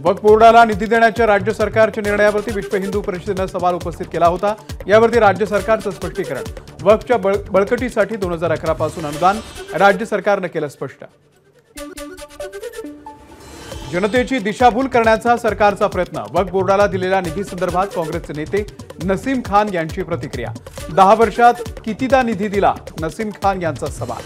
वक्फ बोर्डाला निधी देण्याच्या राज्य सरकारच्या निर्णयावरती विश्व हिंदू परिषदेने सवाल उपस्थित केला होता। यावरती राज्य सरकारचं स्पष्टीकरण। वक्फच्या बळकटीसाठी 2011 पासून अनुदान राज्य सरकारने केलं स्पष्ट। जनतेची दिशाभूल करण्याचा सरकारचा प्रयत्न। वक्फ बोर्डाला दिलेल्या निधी संदर्भात काँग्रेसचे नेते नसीम खान यांची प्रतिक्रिया। 10 वर्षात कितीदा निधी दिला, नसीम खान यांचा सवाल।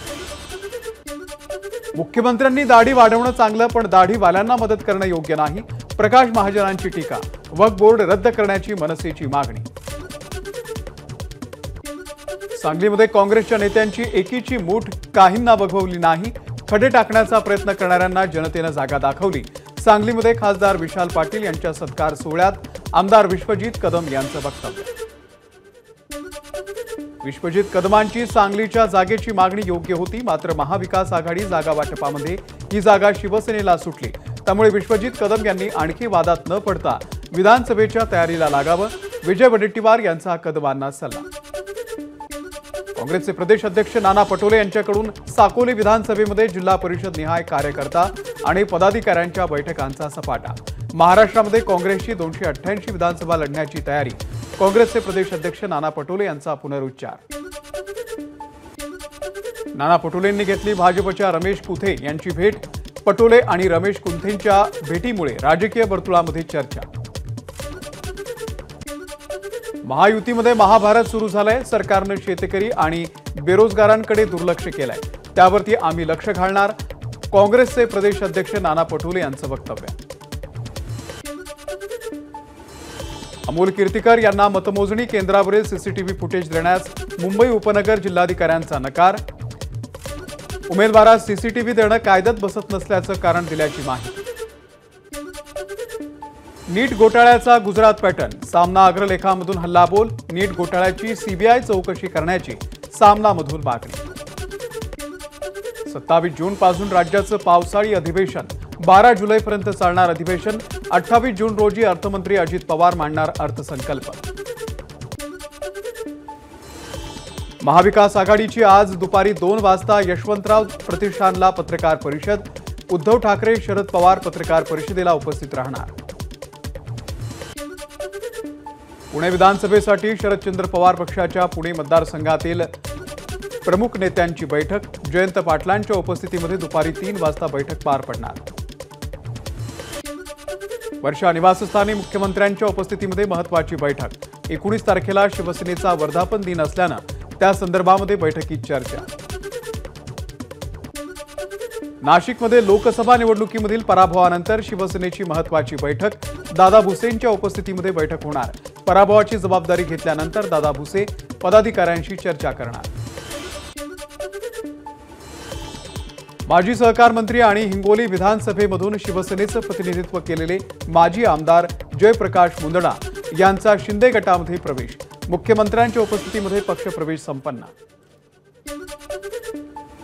मुख्यमंत्र्यांनी दाढी वाढवणं चांगलं, पण दाढीवाल्यांना मदत करणं योग्य नाही, प्रकाश महाजनांची टीका। वक्फ बोर्ड रद्द करण्याची मनसेची मागणी। सांगलीमध्ये काँग्रेसच्या नेत्यांची एकीची मूठ काहींना बघवली नाही, खडे टाकण्याचा प्रयत्न करणाऱ्यांना जनतेने जागा दाखवली। सांगलीमध्ये खासदार विशाल पाटील यांच्या सत्कार सोहळ्यात आमदार विश्वजित कदम यांचं वक्तव्य। विश्वजित कदमांची सांगलीच्या जागेची मागणी योग्य होती, मात्र महाविकास आघाडी जागा वाटपामध्ये ही जागा शिवसेनेला सुटली। त्यामुळे विश्वजित कदम यांनी आणखी वादात न पडता विधानसभेच्या तयारीला लागावं, विजय वडेट्टीवार यांचा कदमांना सल्ला। काँग्रेसचे प्रदेश अध्यक्ष नाना पटोले यांच्याकडून साकोली विधानसभेमध्ये जिल्हा परिषद निहाय कार्यकर्ता आणि पदाधिकाऱ्यांच्या बैठकांचा सपाटा। महाराष्ट्रामध्ये काँग्रेसची 288 विधानसभा लढण्याची तयारी। काँग्रेसचे प्रदेश अध्यक्ष नाना पटोले यांचा पुनरुच्चार। नाना पटोलेंनी घेतली भाजपच्या रमेश कुथे यांची भेट। पटोले आणि रमेश कुंथेंच्या भेटीमुळे राजकीय वर्तुळामध्ये चर्चा। महायुतीमध्ये महाभारत सुरू झालंय। सरकारने शेतकरी आणि बेरोजगारांकडे दुर्लक्ष केलंय, त्यावरती आम्ही लक्ष घालणार। काँग्रेसचे प्रदेश अध्यक्ष नाना पटोले यांचं वक्तव्य। अमोल कीर्तिकर यांना मतमोजणी केंद्रावरील सीसीटीव्ही फुटेज देण्यास मुंबई उपनगर जिल्हाधिकाऱ्यांचा नकार। उमेदवारास सीसीटीव्ही देणं कायद्यात बसत नसल्याचं कारण दिल्याची माहिती। नीट घोटाळ्याचा गुजरात पॅटर्न। सामना अग्रलेखामधून हल्लाबोल। नीट घोटाळ्याची सीबीआय चौकशी करण्याची सामनामधून मागणी। 27 जून पासून राज्याचं पावसाळी अधिवेशन। 12 जुलैपर्यंत चालणार अधिवेशन। 28 जून रोजी अर्थमंत्री अजित पवार मांडणार अर्थसंकल्प। महाविकास आघाडीची आज दुपारी 2 वाजता यशवंतराव प्रतिष्ठानला पत्रकार परिषद। उद्धव ठाकरे, शरद पवार पत्रकार परिषदेला उपस्थित राहणार। पुणे विधानसभेसाठी शरदचंद्र पवार पक्षाच्या पुणे मतदारसंघातील प्रमुख नेत्यांची बैठक। जयंत पाटलांच्या उपस्थितीमध्ये दुपारी 3 वाजता बैठक पार पडणार। वर्षा निवासस्थानी मुख्यमंत्र्यांच्या उपस्थितीमध्ये महत्त्वाची बैठक। 19 तारखेला शिवसेनेचा वर्धापन दिन असल्यानं त्या संदर्भामध्ये बैठकीत चर्चा। नाशिकमध्ये लोकसभा निवडणुकीमधील पराभवानंतर शिवसेनेची महत्त्वाची बैठक। दादा भुसेंच्या उपस्थितीमध्ये बैठक होणार। पराभवाची जबाबदारी घेतल्यानंतर दादा भुसे पदाधिकाऱ्यांशी चर्चा करणार। माजी सहकार मंत्री आणि हिंगोली विधानसभेमधून शिवसेनेचं प्रतिनिधित्व केलेले माजी आमदार जयप्रकाश मुंदडा यांचा शिंदे गटामध्ये प्रवेश। मुख्यमंत्र्यांच्या उपस्थितीमध्ये पक्षप्रवेश संपन्न।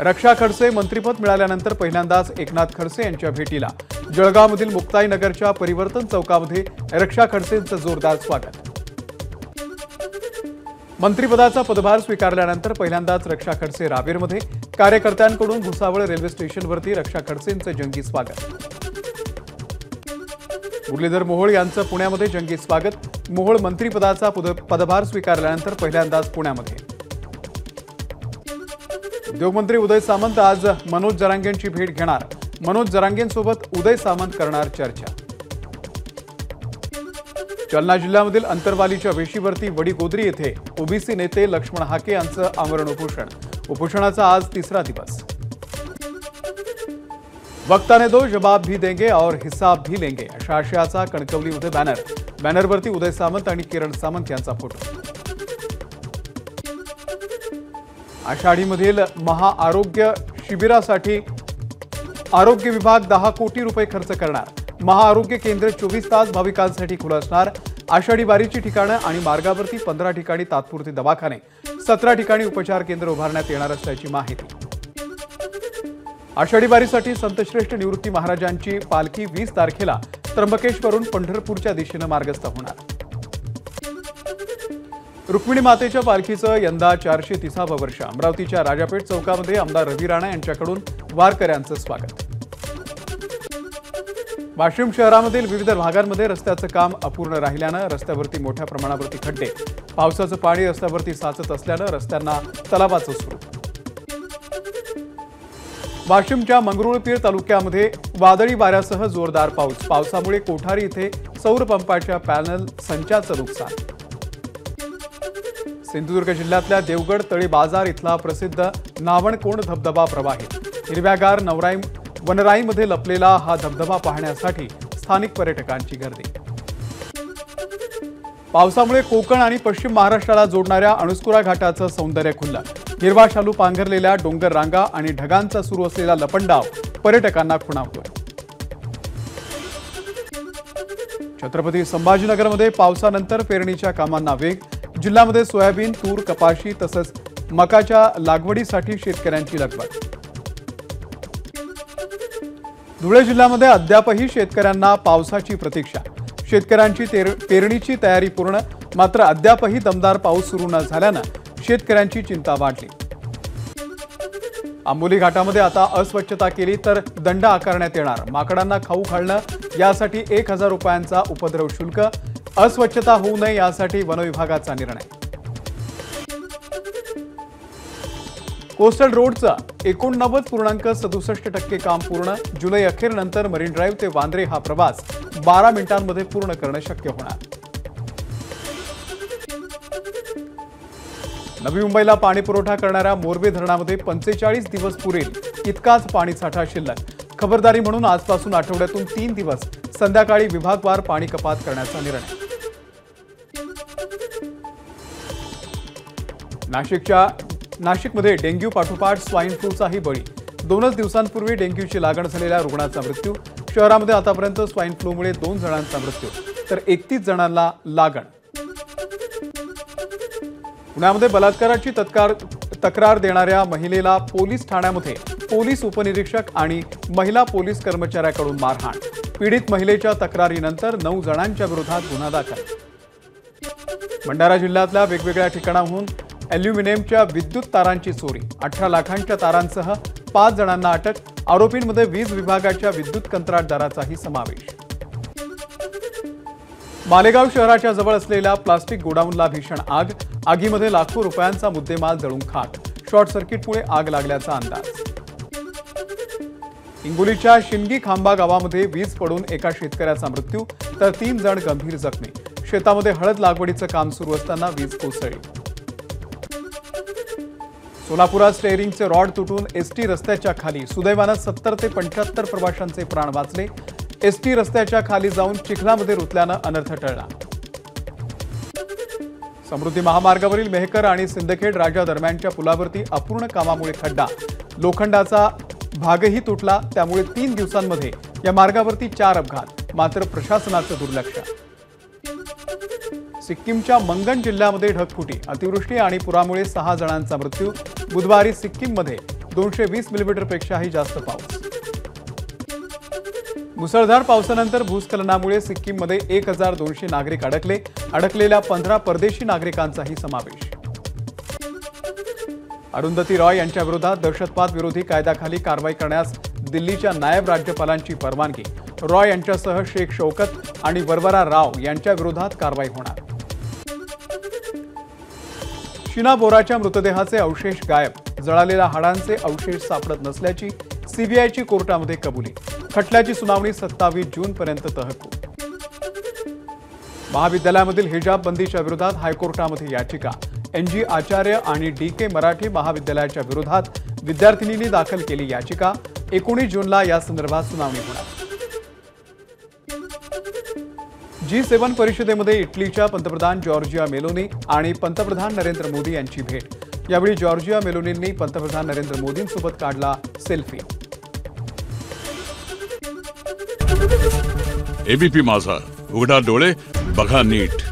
रक्षा खडसे मंत्रिपद मिळाल्यानंतर पहिल्यांदाच एकनाथ खडसे यांच्या भेटीला। जळगावमधील मुक्ताईनगरच्या परिवर्तन चौकामध्ये रक्षा खडसेंचं जोरदार स्वागत। मंत्रिपदाचा पदभार स्वीकारल्यानंतर पहिल्यांदाच रक्षा खडसे रावेरमध्ये। कार्यकर्त्यांकडून भुसावळ रेल्वे स्टेशनवरती रक्षा खडसेंचं जंगी स्वागत। मुरलीधर मोहोळ यांचं पुण्यामध्ये जंगी स्वागत। मोहोळ मंत्रिपदाचा पदभार स्वीकारल्यानंतर पहिल्यांदाच पुण्यामध्ये। उद्योगमंत्री उदय सामंत आज मनोज जरांगेंची भेट घेणार। मनोज जरांगेंसोबत उदय सामंत करणार चर्चा। जालना जिल्ह्यामधील अंतरवालीच्या वेशीवरती वडीगोद्री येथे ओबीसी नेते लक्ष्मण हाके यांचं आमरण उपोषण। उपोषणाचा आज 3रा दिवस। वक्ता ने दो जवाब भी देंगे और हिसाब भी लेंगे अशा आशयाचा कणकवलीमध्ये बॅनर। बॅनरवरती उदय सामंत आणि किरण सामंत यांचा फोटो। आषाढीमधील महाआरोग्य शिबिरासाठी आरोग्य विभाग 10 कोटी रुपये खर्च करणार। महाआरोग्य केंद्र 24 तास भाविकांसाठी खुलं असणार। आषाढी वारीची ठिकाणं आणि मार्गावरती 15 ठिकाणी तात्पुरते दवाखाने, 17 ठिकाणी उपचार केंद्र उभारण्यात येणार असल्याची माहिती। आषाढी वारीसाठी संतश्रेष्ठ निवृत्ती महाराजांची पालखी 20 तारखेला त्र्यंबकेश्वरून पंढरपूरच्या दिशेने मार्गस्थ होणार। रुक्मिणी मातेच्या पालखीचं यंदा 430वं वर्ष। अमरावतीच्या राजापेठ चौकामध्ये आमदार रवी राणा यांच्याकडून वारकऱ्यांचं स्वागत। वाशिम शहरामधील विविध भागांमध्ये रस्त्याचं काम अपूर्ण राहिल्यानं रस्त्यावरती मोठ्या प्रमाणावरती खड्डे, पावसाचं पाणी रस्त्यावरती साचत असल्यानं रस्त्यांना तलावाचं स्वरूप। वाशिमच्या मंगरुळपीर तालुक्यामध्ये वादळी वाऱ्यासह जोरदार पावसामुळे कोठारी इथे सौर पंपाच्या पॅनल संचाचं नुकसान। सिंधुदुर्ग जिल्ह्यातल्या देवगड तळी बाजार इथला प्रसिद्ध नावणकोंड धबधबा प्रवाहित। हिरव्यागार वनराईमध्ये लपलेला हा धबधबा पाहण्यासाठी स्थानिक पर्यटकांची गर्दी। पावसामुळे कोकण आणि पश्चिम महाराष्ट्राला जोडणाऱ्या अणुस्कुरा घाटाचं सौंदर्य खुललं। हिरवा शालू पांघरलेल्या डोंगर रांगा आणि ढगांचा सुरू असलेला लपंडाव पर्यटकांना खुणावतोय। छत्रपती संभाजीनगरमध्ये पावसानंतर पेरणीच्या कामांना वेग। जिल्ह्यामध्ये सोयाबीन, तूर, कपाशी तसंच मकाच्या लागवडीसाठी शेतकऱ्यांची लगबग। धुळे जिल्ह्यामध्ये अद्यापही शेतकऱ्यांना पावसाची प्रतीक्षा। शेतकऱ्यांची पेरणीची तयारी पूर्ण, मात्र अद्यापही दमदार पाऊस सुरू न झाल्यानं शेतकऱ्यांची चिंता वाढली। आंबोली घाटामध्ये आता अस्वच्छता केली तर दंड आकारण्यात येणार। माकडांना खाऊ घालणं यासाठी 1000 रुपयांचा उपद्रव शुल्क। अस्वच्छता होऊ नये यासाठी वनविभागाचा निर्णय। कोस्टल रोडचा 89.67% काम पूर्ण। जुलै अखेरनंतर मरीन ड्राईव्ह ते वांद्रे हा प्रवास 12 मिनिटांमध्ये पूर्ण करणं शक्य होणार। नवी मुंबईला पाणी पुरवठा करणाऱ्या मोरबे धरणामध्ये 45 दिवस पुरेल इतकाच पाणीसाठा शिल्लक। खबरदारी म्हणून आजपासून आठवड्यातून 3 दिवस संध्याकाळी विभागवार पाणी कपात करण्याचा निर्णय। नाशिकमध्ये डेंग्यू पाठोपाठ स्वाईन फ्लूचाही बळी। 2 दिवसांपूर्वी डेंग्यूची लागण झालेल्या रुग्णाचा मृत्यू। शहरामध्ये आतापर्यंत स्वाईन फ्लूमुळे 2 जणांचा मृत्यू तर 31 जणांना लागण। पुण्यामध्ये बलात्काराची तक्रार देणाऱ्या महिलेला पोलीस ठाण्यामध्ये पोलीस उपनिरीक्षक आणि महिला पोलीस कर्मचाऱ्याकडून मारहाण। पीडित महिलेच्या तक्रारीनंतर 9 जणांच्या विरोधात गुन्हा दाखल। भंडारा जिल्ह्यातल्या वेगवेगळ्या ठिकाणाहून ॲल्युमिनियमच्या विद्युत तारांची चोरी। 18 लाखांच्या तारांसह 5 जणांना अटक। आरोपींमध्ये वीज विभागाच्या विद्युत कंत्राटदाराचाही समावेश। मालेगाव शहराच्या जवळ असलेल्या प्लास्टिक गोडाऊनला भीषण आग। आगीमध्ये लाखो रुपयांचा मुद्देमाल जळून खाक। शॉर्ट सर्किटमुळे आग लागल्याचा अंदाज। हिंगोलीच्या शिंदगी खांबा गावामध्ये वीज पडून एका शेतकऱ्याचा मृत्यू तर 3 जण गंभीर जखमी। शेतामध्ये हळद लागवडीचं काम सुरू असताना वीज कोसळली। सोलापुरात स्टेअरिंगचे रॉड तुटून एसटी रस्त्याच्या खाली। सुदैवानं 70 ते 75 प्रवाशांचे प्राण वाचले। एसटी रस्त्याच्या खाली जाऊन चिखलामध्ये रुतल्यानं अनर्थ टळला। समृद्धी महामार्गावरील मेहकर आणि सिंदखेड राजा दरम्यानच्या पुलावरती अपूर्ण कामामुळे खड्डा। लोखंडाचा भागही तुटला। त्यामुळे 3 दिवसांमध्ये या मार्गावरती 4 अपघात, मात्र प्रशासनाचं दुर्लक्ष। सिक्कीमच्या मंगन जिल्ह्यामध्ये ढगफुटी। अतिवृष्टी आणि पुरामुळे 6 जणांचा मृत्यू। बुधवारी सिक्कीममध्ये 220 मिलीमीटरपेक्षाही जास्त पाऊस। मुसळधार पावसानंतर भूस्खलनामुळे सिक्कीममध्ये 1200 नागरिक अडकले। अडकलेल्या 15 परदेशी नागरिकांचाही समावेश। अरुंधती रॉय यांच्या विरोधात दहशतवाद विरोधी कायद्याखाली कारवाई करण्यास दिल्लीच्या नायब राज्यपालांची परवानगी। रॉय यांच्यासह शेख शौकत आणि वरवरा राव यांच्या विरोधात कारवाई होणार। शीना बोराच्या मृतदेहाचे अवशेष गायब। जळालेल्या हाडांचे अवशेष सापडत नसल्याची सीबीआयची कोर्टामध्ये कबुली। खटल्याची सुनावणी 27 जूनपर्यंत तहकूब। महाविद्यालयामधील हिजाब बंदीच्या विरोधात हायकोर्टामध्ये याचिका। NG आचार्य आणि DK मराठी महाविद्यालयाच्या विरोधात विद्यार्थिनींनी दाखल केली याचिका। 19 जूनला या संदर्भात सुनावणी होणार। G7 परिषदेमध्ये इटलीच्या पंतप्रधान जॉर्जिया मेलोनी आणि पंतप्रधान नरेंद्र मोदी यांची भेट। यावेळी जॉर्जिया मेलोनींनी पंतप्रधान नरेंद्र मोदींसोबत काढला सेल्फी। ABP माझा, उघडा डोळे बघा नीट।